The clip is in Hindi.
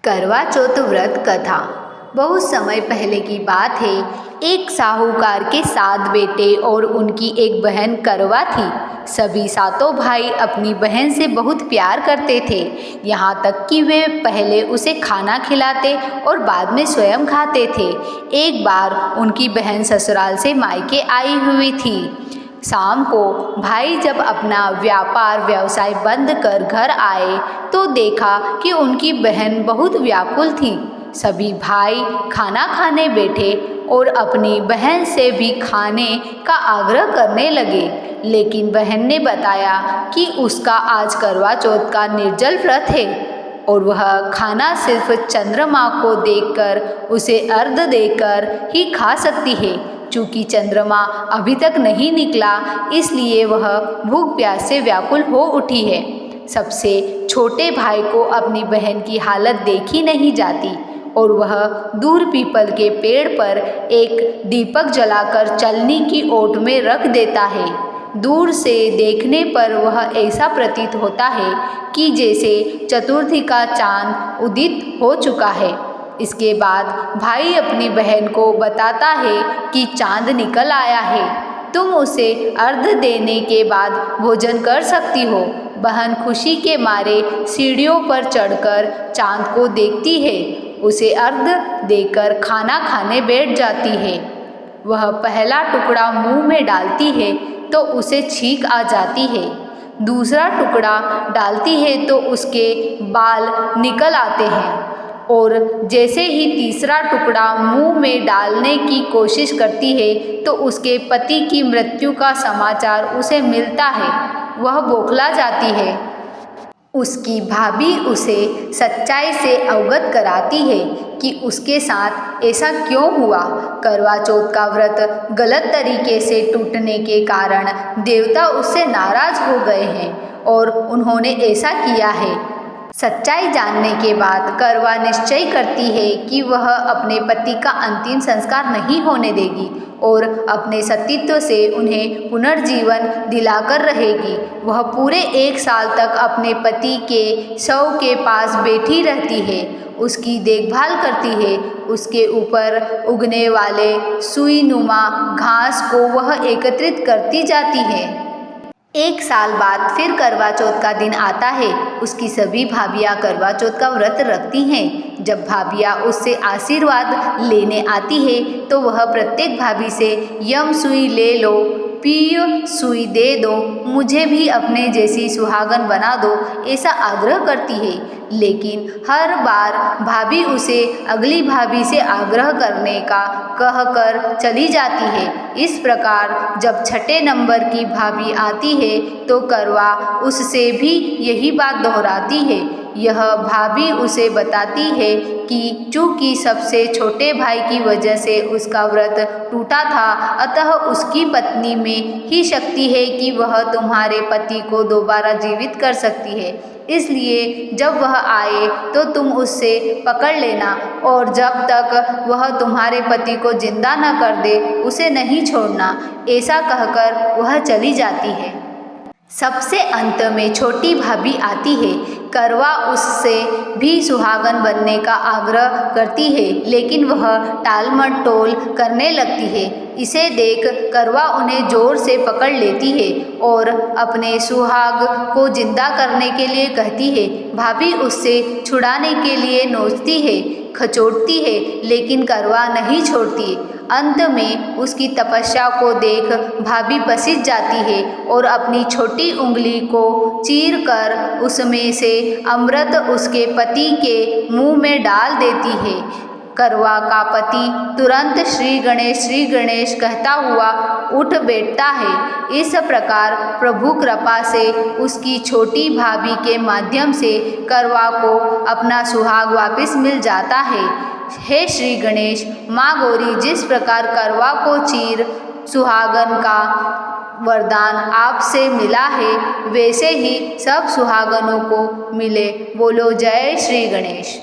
करवा चौथ व्रत कथा। बहुत समय पहले की बात है। एक साहूकार के 7 बेटे और उनकी एक बहन करवा थी। सभी सातों भाई अपनी बहन से बहुत प्यार करते थे, यहाँ तक कि वे पहले उसे खाना खिलाते और बाद में स्वयं खाते थे। एक बार उनकी बहन ससुराल से मायके आई हुई थी। शाम को भाई जब अपना व्यवसाय बंद कर घर आए तो देखा कि उनकी बहन बहुत व्याकुल थी। सभी भाई खाना खाने बैठे और अपनी बहन से भी खाने का आग्रह करने लगे, लेकिन बहन ने बताया कि उसका आज करवा चौथ का निर्जल व्रत है और वह खाना सिर्फ चंद्रमा को देखकर उसे अर्घ्य देकर ही खा सकती है। चूँकि चंद्रमा अभी तक नहीं निकला, इसलिए वह भूख प्यास से व्याकुल हो उठी है। सबसे छोटे भाई को अपनी बहन की हालत देखी नहीं जाती और वह दूर पीपल के पेड़ पर एक दीपक जलाकर चलनी की ओट में रख देता है। दूर से देखने पर वह ऐसा प्रतीत होता है कि जैसे चतुर्थी का चांद उदित हो चुका है। इसके बाद भाई अपनी बहन को बताता है कि चांद निकल आया है, तुम उसे अर्घ्य देने के बाद भोजन कर सकती हो। बहन खुशी के मारे सीढ़ियों पर चढ़कर चांद को देखती है, उसे अर्घ्य देकर खाना खाने बैठ जाती है। वह पहला टुकड़ा मुंह में डालती है तो उसे छींक आ जाती है। दूसरा टुकड़ा डालती है तो उसके बाल निकल आते हैं और जैसे ही तीसरा टुकड़ा मुंह में डालने की कोशिश करती है तो उसके पति की मृत्यु का समाचार उसे मिलता है। वह बौखला जाती है। उसकी भाभी उसे सच्चाई से अवगत कराती है कि उसके साथ ऐसा क्यों हुआ। करवा चौथ का व्रत गलत तरीके से टूटने के कारण देवता उससे नाराज हो गए हैं और उन्होंने ऐसा किया है। सच्चाई जानने के बाद करवा निश्चय करती है कि वह अपने पति का अंतिम संस्कार नहीं होने देगी और अपने सतीत्व से उन्हें पुनर्जीवन दिलाकर रहेगी। वह पूरे 1 साल तक अपने पति के शव के पास बैठी रहती है, उसकी देखभाल करती है। उसके ऊपर उगने वाले सुईनुमा घास को वह एकत्रित करती जाती है। 1 साल बाद फिर करवा चौथ का दिन आता है। उसकी सभी भाभियाँ करवा चौथ का व्रत रखती हैं। जब भाभियाँ उससे आशीर्वाद लेने आती है तो वह प्रत्येक भाभी से यम सुई ले लो, पी सुई दे दो, मुझे भी अपने जैसी सुहागन बना दो, ऐसा आग्रह करती है। लेकिन हर बार भाभी उसे अगली भाभी से आग्रह करने का कहकर चली जाती है। इस प्रकार जब 6ठे नंबर की भाभी आती है तो करवा उससे भी यही बात दोहराती है। यह भाभी उसे बताती है कि चूँकि सबसे छोटे भाई की वजह से उसका व्रत टूटा था, अतः उसकी पत्नी में ही शक्ति है कि वह तुम्हारे पति को दोबारा जीवित कर सकती है। इसलिए जब वह आए तो तुम उससे पकड़ लेना और जब तक वह तुम्हारे पति को जिंदा न कर दे उसे नहीं छोड़ना। ऐसा कहकर वह चली जाती है। सबसे अंत में छोटी भाभी आती है। करवा उससे भी सुहागन बनने का आग्रह करती है, लेकिन वह टाल मटोल करने लगती है। इसे देख करवा उन्हें जोर से पकड़ लेती है और अपने सुहाग को जिंदा करने के लिए कहती है। भाभी उससे छुड़ाने के लिए नोचती है, खचोटती है, लेकिन करवा नहीं छोड़ती। अंत में उसकी तपस्या को देख भाभी पसीज जाती है और अपनी छोटी उंगली को चीर कर उसमें से अमृत उसके पति के मुंह में डाल देती है। करवा का पति तुरंत श्री गणेश कहता हुआ उठ बैठता है। इस प्रकार प्रभु कृपा से उसकी छोटी भाभी के माध्यम से करवा को अपना सुहाग वापस मिल जाता है। हे श्री गणेश, माँ गौरी जिस प्रकार करवा को चीर सुहागन का वरदान आपसे मिला है, वैसे ही सब सुहागनों को मिले। बोलो जय श्री गणेश।